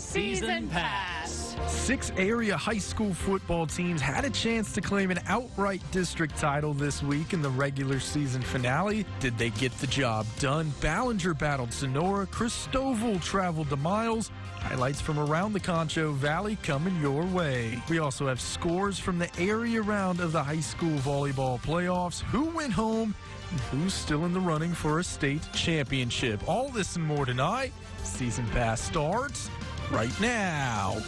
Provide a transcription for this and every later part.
Season Pass. 6 area high school football teams had a chance to claim an outright district title this week in the regular season finale. Did they get the job done? Ballinger battled Sonora. Christoval traveled to Miles. Highlights from around the Concho Valley coming your way. We also have scores from the area round of the high school volleyball playoffs, who went home, and who's still in the running for a state championship. All this and more tonight. Season Pass starts right now.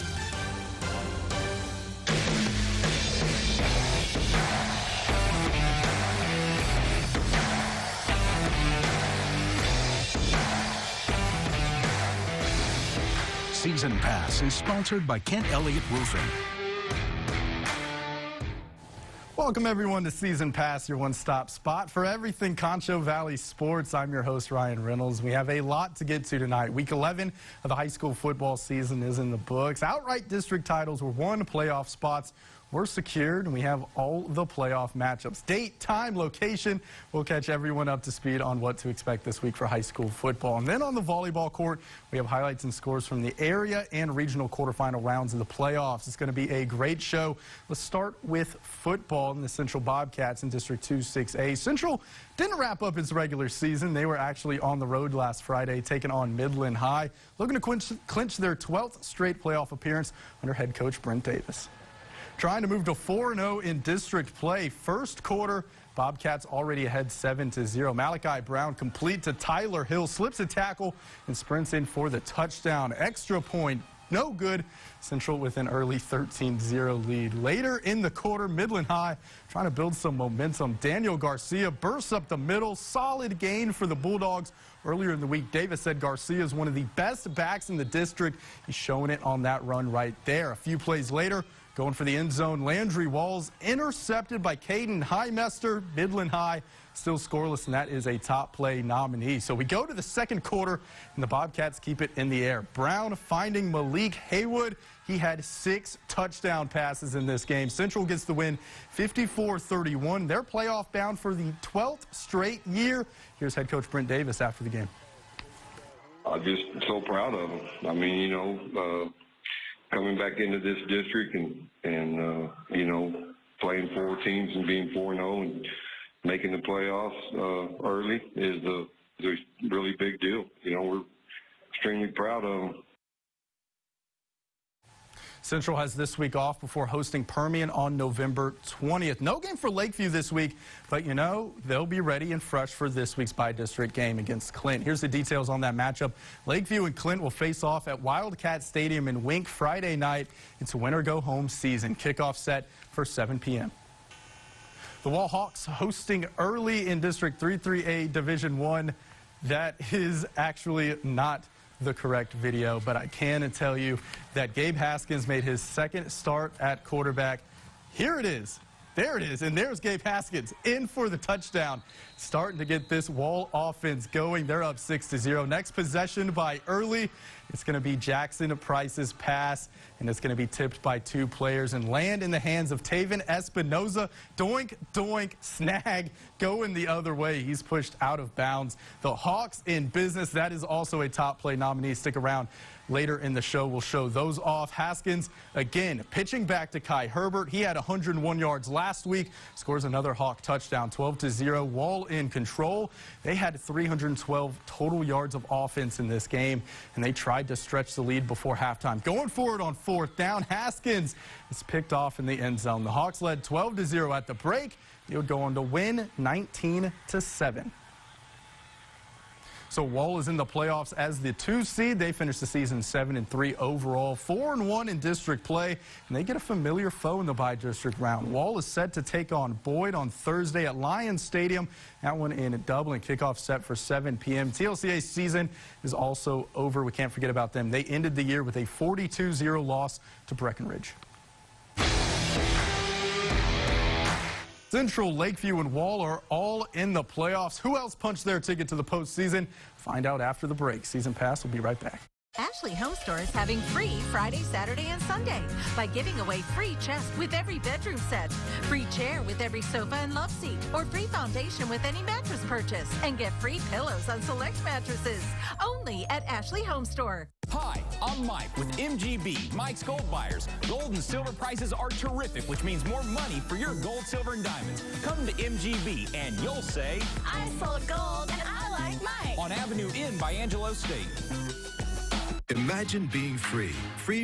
Season Pass is sponsored by Kent Elliott Roofing. Welcome everyone to Season Pass, your one-stop spot for everything Concho Valley sports. I'm your host, Ryan Reynolds. We have a lot to get to tonight. Week 11 of the high school football season is in the books. Outright district titles were won, playoff spots were secured, and we have all the playoff matchups. Date, time, location. We'll catch everyone up to speed on what to expect this week for high school football. And then on the volleyball court, we have highlights and scores from the area and regional quarterfinal rounds of the playoffs. It's going to be a great show. Let's start with football in the Central Bobcats in District 2-6A. Central didn't wrap up its regular season. They were actually on the road last Friday, taking on Midland High, looking to clinch their 12th straight playoff appearance under head coach Brent Davis. Trying to move to 4-0 in district play. First quarter, Bobcats already ahead 7-0. Malachi Brown complete to Tyler Hill, slips a tackle and sprints in for the touchdown. Extra point, no good. Central with an early 13-0 lead. Later in the quarter, Midland High trying to build some momentum. Daniel Garcia bursts up the middle. Solid gain for the Bulldogs. Earlier in the week, Davis said Garcia is one of the best backs in the district. He's showing it on that run right there. A few plays later, going for the end zone, Landry Walls intercepted by Caden Highmester. Midland High still scoreless, and that is a top play nominee. So we go to the second quarter, and the Bobcats keep it in the air. Brown finding Malik Haywood. He had 6 touchdown passes in this game. Central gets the win 54-31. They're playoff bound for the 12th straight year. Here's head coach Brent Davis after the game. I'm just so proud of them. I mean, you know, coming back into this district and you know, playing 4 teams and being 4-0 and making the playoffs early is a really big deal. You know, we're extremely proud of them. Central has this week off before hosting Permian on November 20th. No game for Lakeview this week, but you know, they'll be ready and fresh for this week's bi-district game against Clint. Here's the details on that matchup. Lakeview and Clint will face off at Wildcat Stadium in Wink Friday night. It's a win-or-go-home season. Kickoff set for 7 p.m. The Wall Hawks hosting early in District 3-3A Division 1. That is actually not the correct video, but I can tell you that Gabe Haskins made his second start at quarterback. Here it is. There it is, and there's Gabe Haskins in for the touchdown. Starting to get this Wall offense going. They're up 6-0. Next possession by Early. It's going to be Jackson Price's pass, and it's going to be tipped by 2 players and land in the hands of Taven Espinoza. Doink, doink, snag, going the other way. He's pushed out of bounds. The Hawks in business. That is also a top play nominee. Stick around. Later in the show, we'll show those off. Haskins, again, pitching back to Kai Herbert. He had 101 yards last week. Scores another Hawk touchdown, 12-0. Wall in control. They had 312 total yards of offense in this game, and they tried to stretch the lead before halftime. Going forward on 4th down, Haskins is picked off in the end zone. The Hawks led 12-0 at the break. They would go on to win 19-7. So Wall is in the playoffs as the 2 seed. They finished the season 7-3 overall, 4-1 in district play, and they get a familiar foe in the bi-district round. Wall is set to take on Boyd on Thursday at Lions Stadium. That one in Dublin. Kickoff set for 7 p.m. TLCA's season is also over. We can't forget about them. They ended the year with a 42-0 loss to Breckenridge. Central, Lakeview, and Wall are all in the playoffs. Who else punched their ticket to the postseason? Find out after the break. Season Pass will be right back. Ashley Home Store is having free Friday, Saturday, and Sunday by giving away free chest with every bedroom set, free chair with every sofa and love seat, or free foundation with any mattress purchase, and get free pillows on select mattresses. Only at Ashley Home Store. Hi, I'm Mike with MGB, Mike's Gold Buyers. Gold and silver prices are terrific, which means more money for your gold, silver, and diamonds. Come to MGB and you'll say, I sold gold and I like Mike. On Avenue N by Angelo State. Imagine being free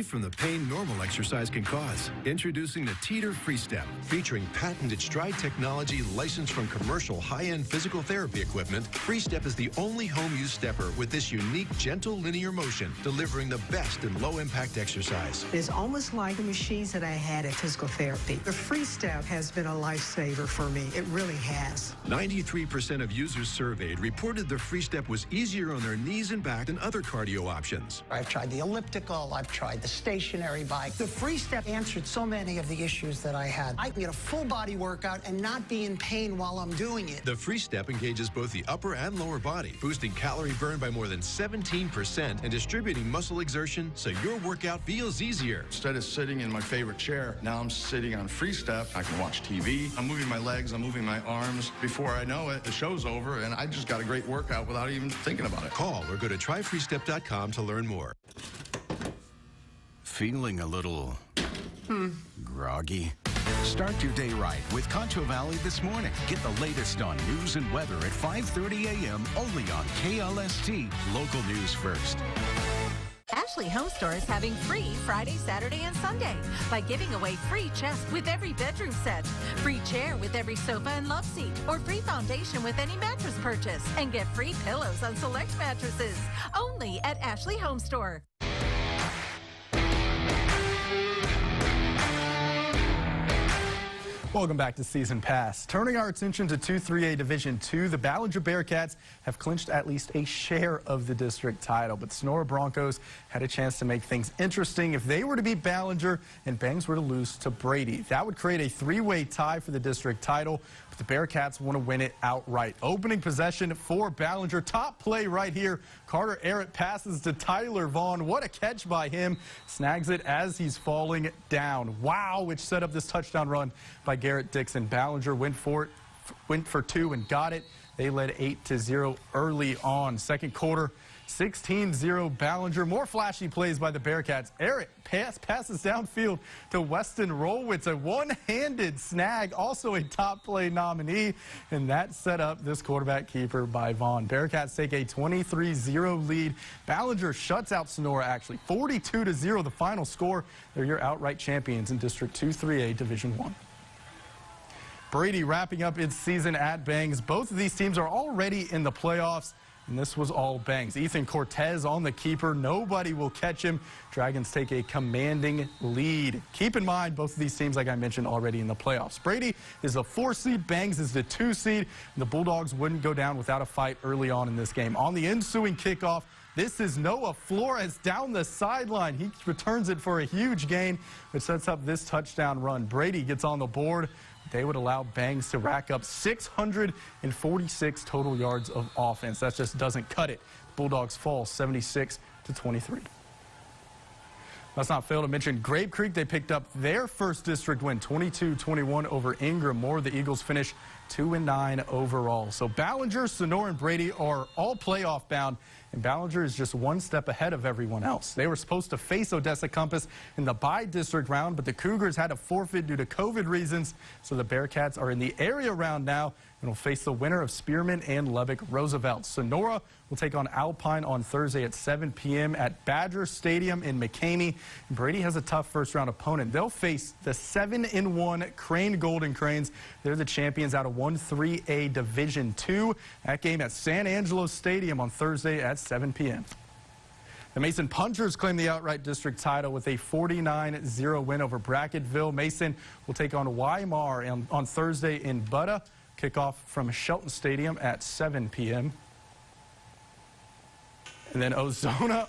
from the pain normal exercise can cause. Introducing the Teeter Free Step, featuring patented stride technology licensed from commercial high-end physical therapy equipment. Free Step is the only home-use stepper with this unique, gentle, linear motion, delivering the best in low-impact exercise. It's almost like the machines that I had at physical therapy. The Free Step has been a lifesaver for me. It really has. 93% of users surveyed reported the Free Step was easier on their knees and back than other cardio options. I've tried the elliptical, I've tried the stationary bike. The Free Step answered so many of the issues that I had. I can get a full body workout and not be in pain while I'm doing it. The Free Step engages both the upper and lower body, boosting calorie burn by more than 17% and distributing muscle exertion so your workout feels easier. Instead of sitting in my favorite chair, now I'm sitting on Free Step. I can watch TV. I'm moving my legs, I'm moving my arms. Before I know it, the show's over and I just got a great workout without even thinking about it. Call or go to tryfreestep.com to learn more. Feeling a little groggy? Start your day right with Concho Valley this morning. Get the latest on news and weather at 5:30 a.m. only on KLST, local news first. Ashley Home Store is having free Friday, Saturday, and Sunday by giving away free chest with every bedroom set, free chair with every sofa and love seat, or free foundation with any mattress purchase, and get free pillows on select mattresses. Only at Ashley Home Store. Welcome back to Season Pass. Turning our attention to 2-3A Division II, the Ballinger Bearcats have clinched at least a share of the district title, but Sonora Broncos had a chance to make things interesting if they were to beat Ballinger and Bangs were to lose to Brady. That would create a three-way tie for the district title, but the Bearcats want to win it outright. Opening possession for Ballinger. Top play right here. Carter Arrett passes to Tyler Vaughn. What a catch by him. Snags it as he's falling down. Wow, which set up this touchdown run by Garrett Dixon. Ballinger went for two and got it. They led 8-0 early on. Second quarter, 16-0 Ballinger. More flashy plays by the Bearcats. Arrett passes downfield to Weston Rolwitz. A one-handed snag, also a top play nominee. And that set up this quarterback keeper by Vaughn. Bearcats take a 23-0 lead. Ballinger shuts out Sonora, actually. 42-0 the final score. They're your outright champions in District 2-3A Division I. Brady wrapping up its season at Bangs. Both of these teams are already in the playoffs, and this was all Bangs. Ethan Cortez on the keeper. Nobody will catch him. Dragons take a commanding lead. Keep in mind, both of these teams, like I mentioned, already in the playoffs. Brady is the 4 seed. Bangs is the 2 seed. The Bulldogs wouldn't go down without a fight early on in this game. On the ensuing kickoff, this is Noah Flores down the sideline. He returns it for a huge gain, which sets up this touchdown run. Brady gets on the board. They would allow Bangs to rack up 646 total yards of offense. That just doesn't cut it. Bulldogs fall 76-23. Let's not fail to mention Grape Creek. They picked up their first district win, 22-21 over Ingram. More, the Eagles finish 2-9 overall. So Ballinger, Sonora, and Brady are all playoff bound, and Ballinger is just one step ahead of everyone else. They were supposed to face Odessa Compass in the bi-district round, but the Cougars had to forfeit due to COVID reasons, so the Bearcats are in the area round now and will face the winner of Spearman and Lubbock Roosevelt. Sonora will take on Alpine on Thursday at 7 p.m. at Badger Stadium in McCamey. Brady has a tough first-round opponent. They'll face the 7-1 Crane Golden Cranes. They're the champions out of 1-3A Division II. That game at San Angelo Stadium on Thursday at 7 p.m. The Mason Punchers claim the outright district title with a 49-0 win over Bracketville. Mason will take on Weimar on Thursday in Buda. Kickoff from Shelton Stadium at 7 p.m. And then Ozona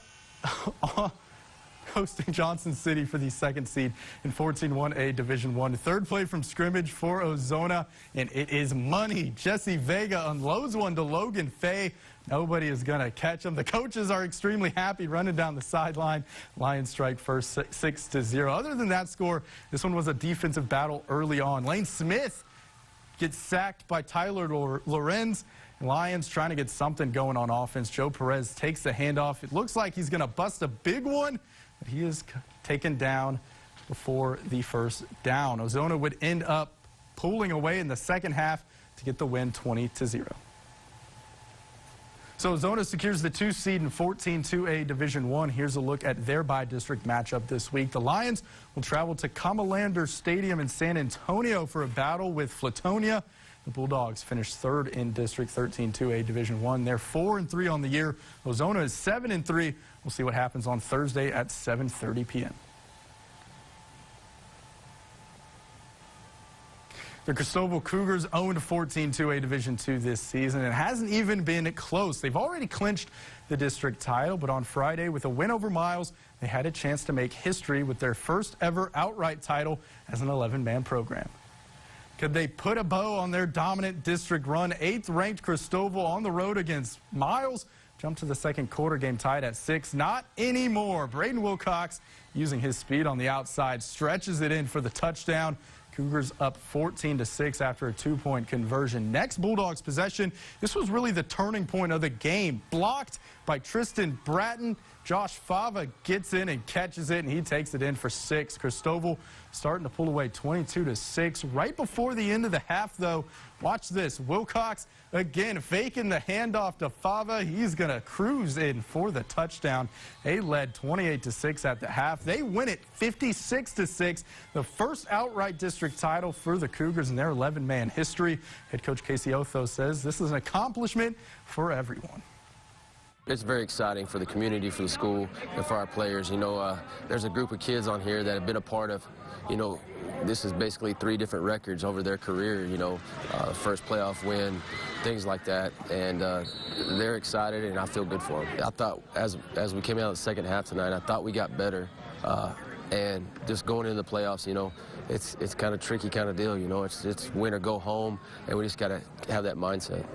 hosting Johnson City for the second seed in 14-1A Division I. Third play from scrimmage for Ozona, and it is money. Jesse Vega unloads one to Logan Fay. Nobody is going to catch him. The coaches are extremely happy running down the sideline. Lions strike first 6-0. Other than that score, this one was a defensive battle early on. Lane Smith gets sacked by Tyler Lorenz. Lions trying to get something going on offense. Joe Perez takes the handoff. It looks like he's going to bust a big one, but he is taken down before the first down. Ozona would end up pulling away in the second half to get the win 20-0. So Ozona secures the 2 seed in 14-2A Division I. Here's a look at their by-district matchup this week. The Lions will travel to Comalander Stadium in San Antonio for a battle with Flatonia. The Bulldogs finished third in District 13-2A Division I. They're 4-3 on the year. Ozona is 7-3. We'll see what happens on Thursday at 7:30 p.m. The Christoval Cougars owned 14-2A Division II this season. It hasn't even been close. They've already clinched the district title, but on Friday, with a win over Miles, they had a chance to make history with their first ever outright title as an 11-man program. Could they put a bow on their dominant district run? 8th-ranked Christoval on the road against Miles. Jumped to the second quarter, game tied at 6. Not anymore. Braden Wilcox, using his speed on the outside, stretches it in for the touchdown. Cougars up 14-6 after a 2-point conversion. Next Bulldogs possession. This was really the turning point of the game. Blocked by Tristan Bratton. Josh Fava gets in and catches it, and he takes it in for 6. Christoval starting to pull away 22-6. Right before the end of the half, though, watch this. Wilcox again faking the handoff to Fava. He's going to cruise in for the touchdown. They led 28-6 at the half. They win it 56-6. The first outright district title for the Cougars in their 11-man history. Head coach Casey Otho says this is an accomplishment for everyone. It's very exciting for the community, for the school, and for our players. You know, there's a group of kids on here that have been a part of, you know, this is basically 3 different records over their career, you know, first playoff win, things like that. And they're excited, and I feel good for them. I thought as we came out of the second half tonight, I thought we got better. And just going into the playoffs, you know, it's kind of tricky kind of deal, you know. It's win or go home, and we just got to have that mindset.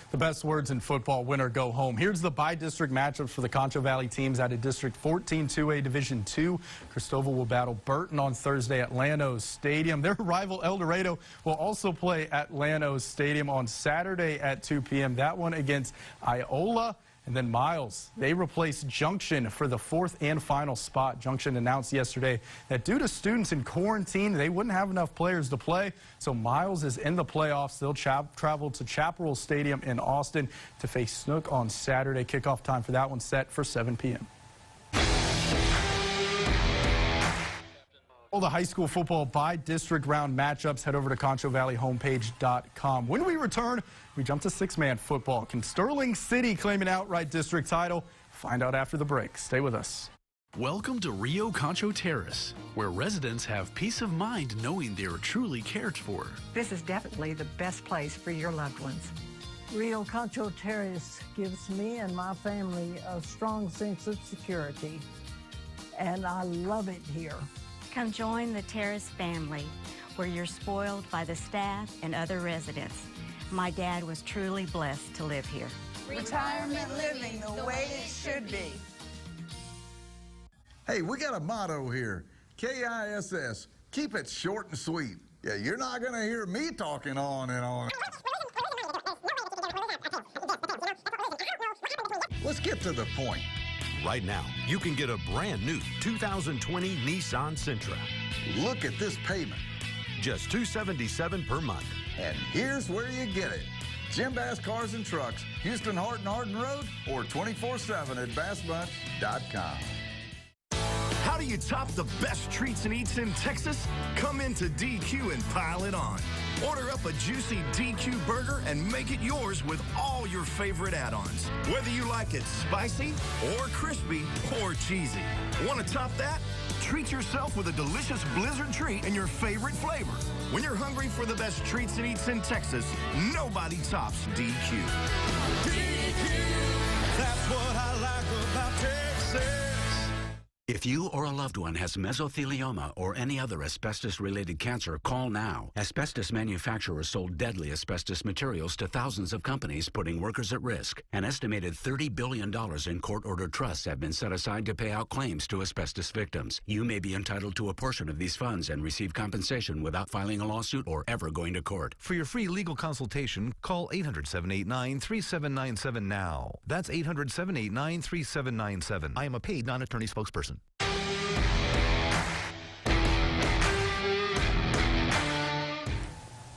The best words in football, win or go home. Here's the by-district matchups for the Concho Valley teams out of District 14-2A Division II. Christoval will battle Burton on Thursday at Llanos Stadium. Their rival El Dorado will also play at Llanos Stadium on Saturday at 2 p.m. That one against Iola. And then Miles, they replace Junction for the 4th and final spot. Junction announced yesterday that due to students in quarantine, they wouldn't have enough players to play. So Miles is in the playoffs. They'll travel to Chaparral Stadium in Austin to face Snook on Saturday. Kickoff time for that one set for 7 p.m. All the high school football by-district round matchups, head over to ConchoValleyHomepage.com. When we return, we jump to 6-man football. Can Sterling City claim an outright district title? Find out after the break. Stay with us. Welcome to Rio Concho Terrace, where residents have peace of mind knowing they are truly cared for. This is definitely the best place for your loved ones. Rio Concho Terrace gives me and my family a strong sense of security, and I love it here. Come join the Terrace family, where you're spoiled by the staff and other residents. My dad was truly blessed to live here. Retirement living the way it should be. Hey, we got a motto here. KISS, keep it short and sweet. Yeah, you're not going to hear me talking on and on. Let's get to the point. Right now, you can get a brand new 2020 Nissan Sentra. Look at this payment. Just $277 per month. And here's where you get it. Jim Bass Cars and Trucks, Houston Hardin Road, or 24/7 at bassbunch.com. How do you top the best treats and eats in Texas? Come into DQ and pile it on. Order up a juicy DQ burger and make it yours with all your favorite add-ons. Whether you like it spicy or crispy or cheesy. Want to top that? Treat yourself with a delicious Blizzard treat in your favorite flavor. When you're hungry for the best treats and eats in Texas, nobody tops DQ. DQ, that's what I like about Texas. If you or a loved one has mesothelioma or any other asbestos-related cancer, call now. Asbestos manufacturers sold deadly asbestos materials to thousands of companies, putting workers at risk. An estimated $30 billion in court-ordered trusts have been set aside to pay out claims to asbestos victims. You may be entitled to a portion of these funds and receive compensation without filing a lawsuit or ever going to court. For your free legal consultation, call 800-789-3797 now. That's 800-789-3797. I am a paid non-attorney spokesperson.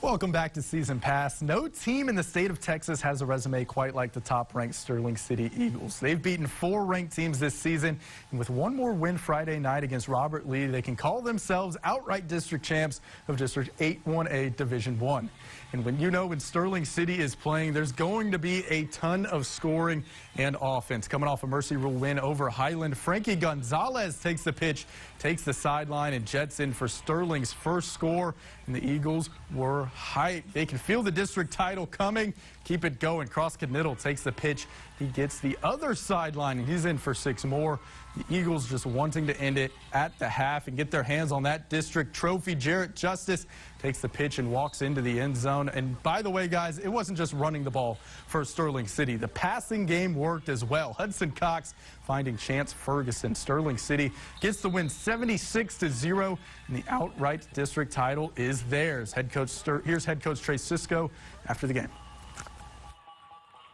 Welcome back to Season Pass. No team in the state of Texas has a resume quite like the top-ranked Sterling City Eagles. They've beaten 4 ranked teams this season, and with one more win Friday night against Robert Lee, they can call themselves outright district champs of District 8-1A Division I. And when Sterling City is playing, there's going to be a ton of scoring and offense. Coming off a Mercy Rule win over Highland, Frankie Gonzalez takes the pitch, takes the sideline, and jets in for Sterling's first score. And the Eagles were hyped. They can feel the district title coming. Keep it going. Cross Knittle takes the pitch. He gets the other sideline, and he's in for 6 more. The Eagles just wanting to end it at the half and get their hands on that district trophy. Jarrett Justice takes the pitch and walks into the end zone. And by the way, guys, it wasn't just running the ball for Sterling City. The passing game worked as well. Hudson Cox finding Chance Ferguson. Sterling City gets the win 76-0, and the outright district title is theirs. Here's head coach Trey Cisco after the game.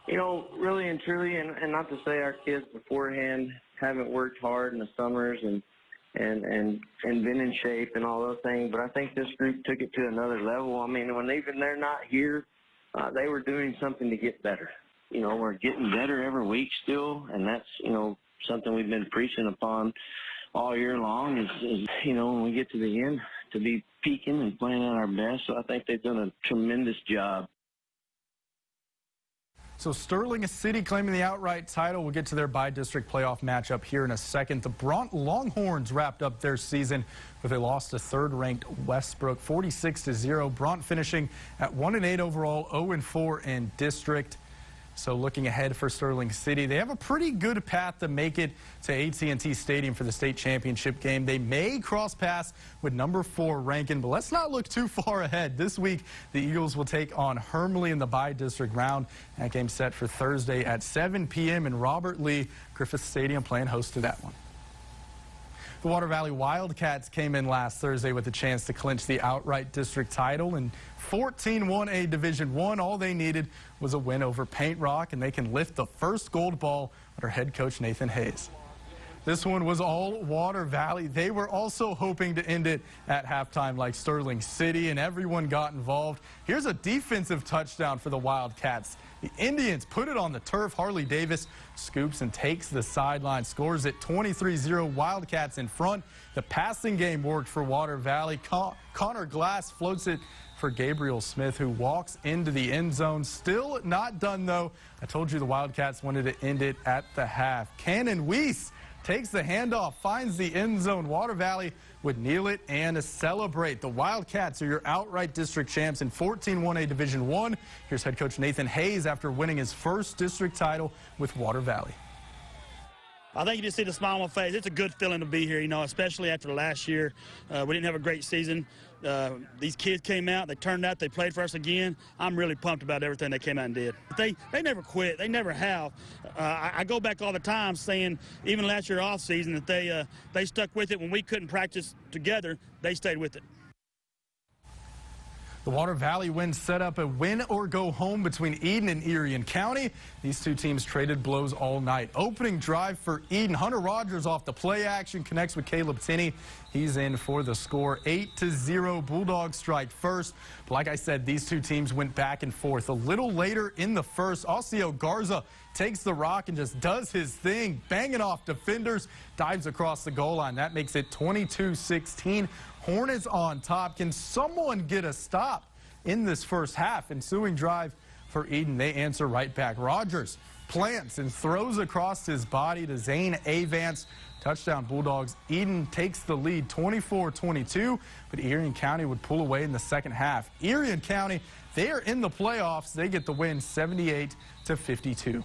You know, really and truly, and not to say our kids beforehand haven't worked hard in the summers and been in shape and all those things, but I think this group took it to another level. I mean, when even they're not here, they were doing something to get better. You know, we're getting better every week still, and that's, something we've been preaching upon all year long is, when we get to the end, to be peaking and playing at our best. So I think they've done a tremendous job. So Sterling City claiming the outright title. We'll get to their by-district playoff matchup here in a second. The Longhorns wrapped up their season with a loss to third-ranked Westbrook, 46-0. Bront finishing at 1-8 overall, 0-4 in district. So looking ahead for Sterling City, they have a pretty good path to make it to AT&T Stadium for the state championship game. They may cross paths with number 4 Rankin, but let's not look too far ahead. This week, the Eagles will take on Hermleigh in the by-district round. That game set for Thursday at 7 p.m. in Robert Lee Griffith Stadium, playing host to that one. The Water Valley Wildcats came in last Thursday with a chance to clinch the outright district title. In 14-1A Division I, all they needed was a win over Paint Rock, and they can lift the first gold ball under head coach Nathan Hayes. This one was all Water Valley. They were also hoping to end it at halftime like Sterling City, and everyone got involved. Here's a defensive touchdown for the Wildcats. The Indians put it on the turf. Harley Davis scoops and takes the sideline, scores it 23-0. Wildcats in front. The passing game worked for Water Valley. Connor Glass floats it for Gabriel Smith, who walks into the end zone. Still not done, though. I told you the Wildcats wanted to end it at the half. Cannon Weiss takes the handoff, finds the end zone. Water Valley would kneel it and celebrate. The Wildcats are your outright district champs in 14-1A Division I. Here's head coach Nathan Hayes after winning his first district title with Water Valley. I think you just see the smile on my face. It's a good feeling to be here, especially after last year. We didn't have a great season. These kids came out, they turned out, they played for us again. I'm really pumped about everything they came out and did. They never quit. They never have. I go back all the time saying, even last year off season, that they stuck with it when we couldn't practice together. They stayed with it. The Water Valley win set up a win or go home between Eden and Erie County. These two teams traded blows all night. Opening drive for Eden. Hunter Rogers off the play action connects with Caleb Tinney. He's in for the score. 8-0. Bulldogs strike first. But like I said, these two teams went back and forth. A little later in the first, Osio Garza takes the rock and just does his thing, banging off defenders, dives across the goal line. That makes it 22-16. Hornets on top. Can someone get a stop in this first half? Ensuing drive for Eden. They answer right back. Rogers plants and throws across his body to Zane Avance. Touchdown Bulldogs. Eden takes the lead 24-22, but Erie County would pull away in the second half. Erie County, they are in the playoffs. They get the win 78-52.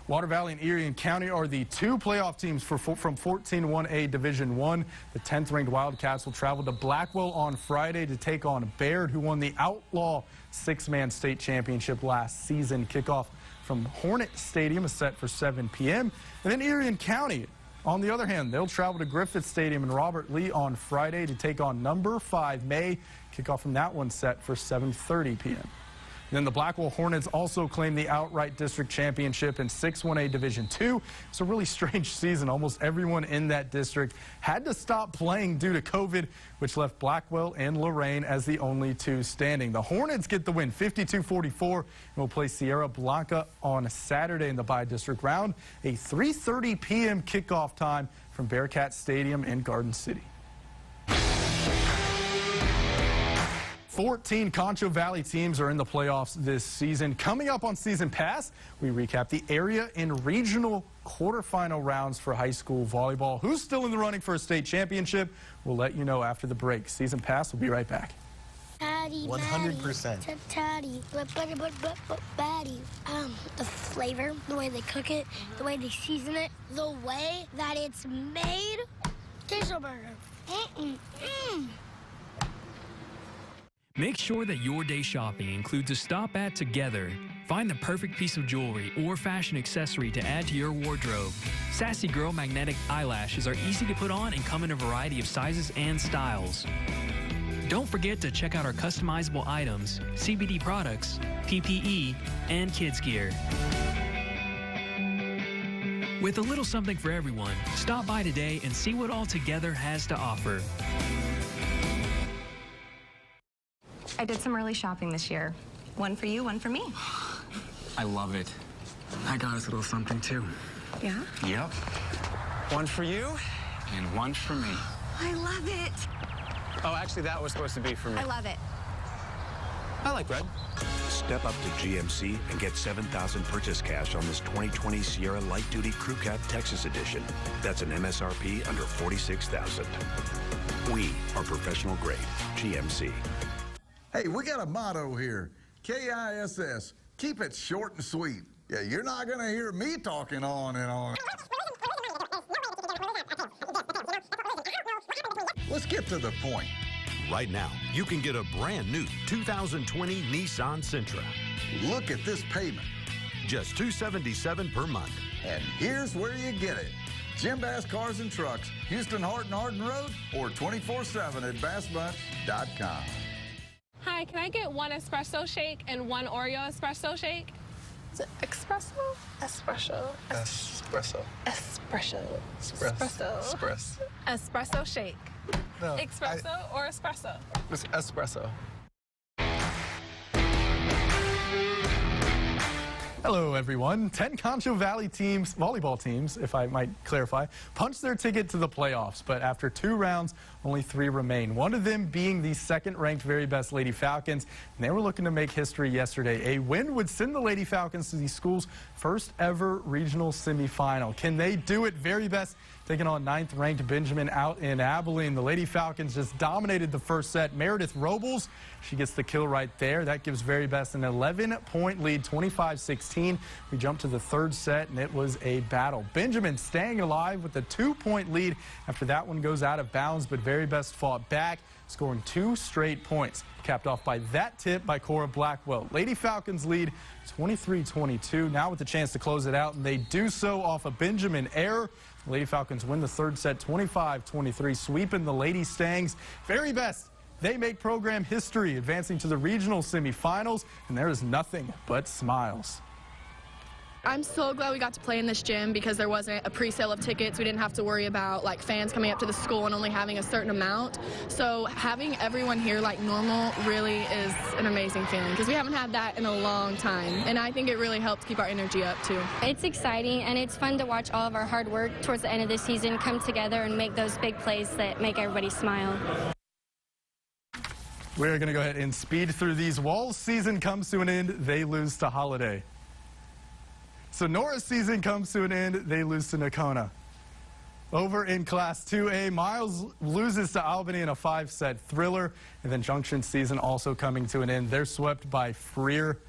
Water Valley and Erie County are the two playoff teams from 14-1A Division I. The 10th-ranked Wildcats will travel to Blackwell on Friday to take on Baird, who won the Outlaw six-man state championship last season. Kickoff from Hornet Stadium is set for 7 p.m. And then Erie County, on the other hand, they'll travel to Griffith Stadium and Robert Lee on Friday to take on number 5 May. Kickoff from that one set for 7:30 p.m. Then the Blackwell Hornets also claimed the outright district championship in 6-1A Division II. It's a really strange season. Almost everyone in that district had to stop playing due to COVID, which left Blackwell and Lorain as the only two standing. The Hornets get the win 52-44 and will play Sierra Blanca on Saturday in the bi-district round. A 3:30 p.m. kickoff time from Bearcat Stadium in Garden City. 14 Concho Valley teams are in the playoffs this season. Coming up on Season Pass, we recap the area and regional quarterfinal rounds for high school volleyball. Who's still in the running for a state championship? We'll let you know after the break. Season Pass will be right back. 100%. The flavor, the way they cook it, the way they season it, the way that it's made. Queso burger. Make sure that your day shopping includes a stop at Together. Find the perfect piece of jewelry or fashion accessory to add to your wardrobe. Sassy Girl magnetic eyelashes are easy to put on and come in a variety of sizes and styles. Don't forget to check out our customizable items, CBD products, PPE, and kids gear. With a little something for everyone, stop by today and see what All Together has to offer. I did some early shopping this year. One for you, one for me. I love it. I got us a little something too. Yeah? Yep. One for you and one for me. I love it. Oh, actually, that was supposed to be for me. I love it. I like red. Step up to GMC and get $7,000 purchase cash on this 2020 Sierra Light Duty Crew Cab Texas Edition. That's an MSRP under $46,000. We are professional grade. GMC. Hey, we got a motto here. KISS. Keep it short and sweet. Yeah, you're not going to hear me talking on and on. Let's get to the point. Right now, you can get a brand new 2020 Nissan Sentra. Look at this payment. Just $277 per month. And here's where you get it. Jim Bass Cars and Trucks, Houston Harden Road, or 24/7 at bassbunch.com. Hi, can I get one espresso shake and one Oreo espresso shake? Is it espresso? Espresso. Espresso. Espresso. Espresso. Espresso. Espresso shake. No. Espresso or espresso? It's espresso. Hello, everyone. 10 Concho Valley teams, volleyball teams, if I might clarify, punched their ticket to the playoffs, but after 2 rounds, only 3 remain. One of them being the second-ranked very best Lady Falcons, and they were looking to make history yesterday. A win would send the Lady Falcons to the school's first ever regional semifinal. Can they do it? Very best taking on 9th-ranked Benjamin out in Abilene. The Lady Falcons just dominated the first set. Meredith Robles, she gets the kill right there. That gives Very Best an 11-point lead, 25-16. We jump to the 3rd set, and it was a battle. Benjamin staying alive with a 2-point lead after that one goes out of bounds, but Very Best fought back, scoring 2 straight points. Capped off by that tip by Cora Blackwell. Lady Falcons lead 23-22. Now with the chance to close it out, and they do so off a Benjamin error. The Lady Falcons win the 3rd set 25-23, sweeping the Lady Stangs. Very Best, they make program history, advancing to the regional semifinals, and there is nothing but smiles. I'm so glad we got to play in this gym because there wasn't a pre-sale of tickets. We didn't have to worry about like fans coming up to the school and only having a certain amount. So having everyone here like normal really is an amazing feeling because we haven't had that in a long time. And I think it really helps keep our energy up too. It's exciting and it's fun to watch all of our hard work towards the end of the season come together and make those big plays that make everybody smile. We're going to go ahead and speed through these. Wall's season comes to an end. They lose to Holiday. Sonora's season comes to an end. They lose to Nocona. Over in Class 2A, Miles loses to Albany in a 5-set thriller. And then Junction's season also coming to an end. They're swept by Freer.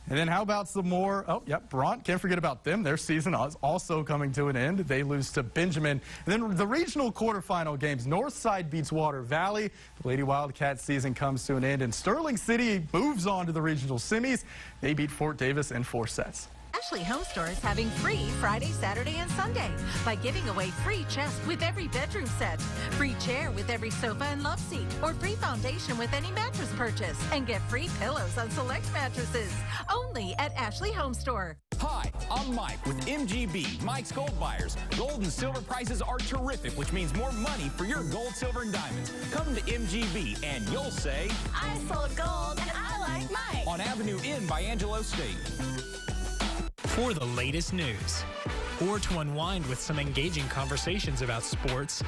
And then how about some more? Oh, yep, Bront, can't forget about them. Their season is also coming to an end. They lose to Benjamin. And then the regional quarterfinal games. Northside beats Water Valley. The Lady Wildcats season comes to an end. And Sterling City moves on to the regional semis. They beat Fort Davis in 4 sets. Ashley Home Store is having free Friday, Saturday, and Sunday by giving away free chest with every bedroom set, free chair with every sofa and love seat, or free foundation with any mattress purchase, and get free pillows on select mattresses. Only at Ashley Home Store. Hi, I'm Mike with MGB, Mike's Gold Buyers. Gold and silver prices are terrific, which means more money for your gold, silver, and diamonds. Come to MGB and you'll say, I sold gold and I like Mike. On Avenue N by Angelo State. For the latest news, or to unwind with some engaging conversations about sports,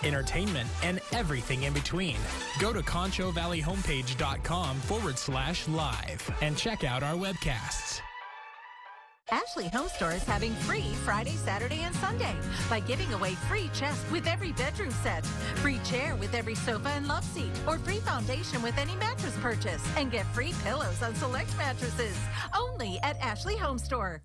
entertainment, and everything in between, go to ConchoValleyHomepage.com/live and check out our webcasts. Ashley Home Store is having free Friday, Saturday, and Sunday by giving away free chest with every bedroom set, free chair with every sofa and love seat, or free foundation with any mattress purchase, and get free pillows on select mattresses. Only at Ashley Home Store.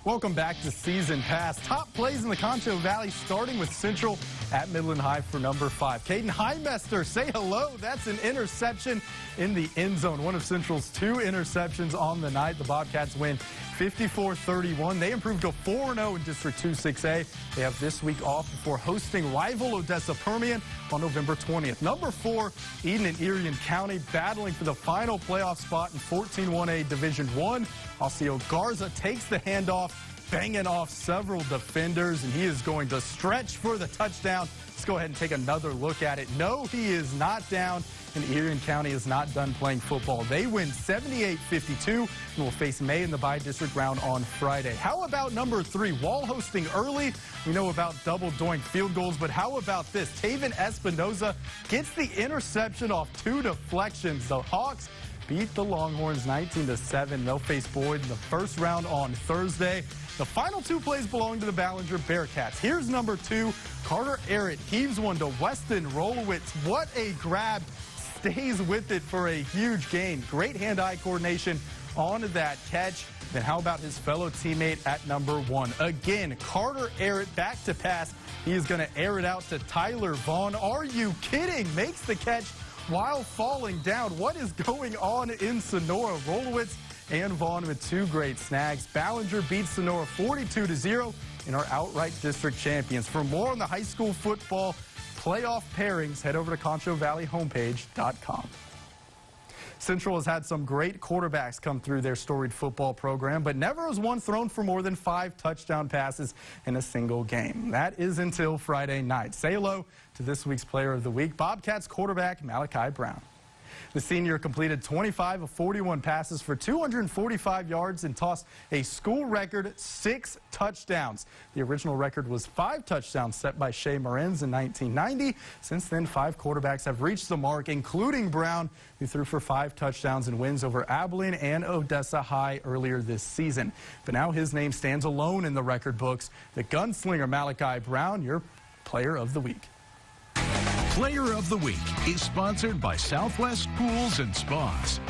Welcome back to Season Pass. Top plays in the Concho Valley, starting with Central at Midland High for number 5. Caden Highmester, say hello. That's an interception in the end zone. One of Central's 2 interceptions on the night. The Bobcats win 54-31. They improved to 4-0 in District 2-6A. They have this week off before hosting rival Odessa Permian on November 20th. Number 4, Eden and Erie County battling for the final playoff spot in 14-1A Division 1. Alcio Garza takes the handoff, banging off several defenders, and he is going to stretch for the touchdown. Let's go ahead and take another look at it. No, he is not down, and Erie County is not done playing football. They win 78-52 and will face May in the bi-district round on Friday. How about number 3, Wall hosting early? We know about double doink field goals, but how about this? Taven Espinoza gets the interception off 2 deflections. The Hawks beat the Longhorns 19-7. They'll face Boyd in the first round on Thursday. The final 2 plays belong to the Ballinger Bearcats. Here's number 2, Carter Arrett heaves one to Weston Rolowitz. What a grab. Stays with it for a huge gain. Great hand-eye coordination on that catch. Then how about his fellow teammate at number 1? Again, Carter Arrett back to pass. He is going to air it out to Tyler Vaughn. Are you kidding? Makes the catch while falling down. What is going on in Sonora? Rolowitz and Vaughn with 2 great snags. Ballinger beats Sonora 42-0 and are outright district champions. For more on the high school football playoff pairings, head over to ConchoValleyHomepage.com. Central has had some great quarterbacks come through their storied football program, but never has one thrown for more than 5 touchdown passes in a single game. That is until Friday night. Say hello to this week's Player of the Week, Bobcats quarterback Malachi Brown. The senior completed 25 of 41 passes for 245 yards and tossed a school record 6 touchdowns. The original record was 5 touchdowns set by Shea Morenz in 1990. Since then, 5 quarterbacks have reached the mark, including Brown, who threw for 5 touchdowns and wins over Abilene and Odessa High earlier this season. But now his name stands alone in the record books. The gunslinger Malachi Brown, your Player of the Week. Player of the Week is sponsored by Southwest Pools and Spas.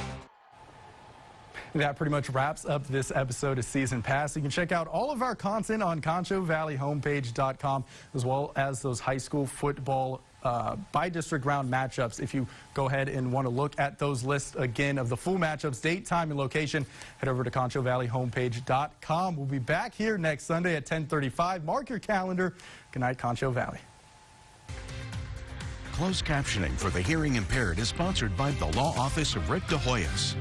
That pretty much wraps up this episode of Season Pass. You can check out all of our content on ConchoValleyHomepage.com, as well as those high school football by-district round matchups. If you go ahead and want to look at those lists again of the full matchups, date, time, and location, head over to ConchoValleyHomepage.com. We'll be back here next Sunday at 10:35. Mark your calendar. Good night, Concho Valley. Closed captioning for the hearing impaired is sponsored by the Law Office of Rick DeHoyas.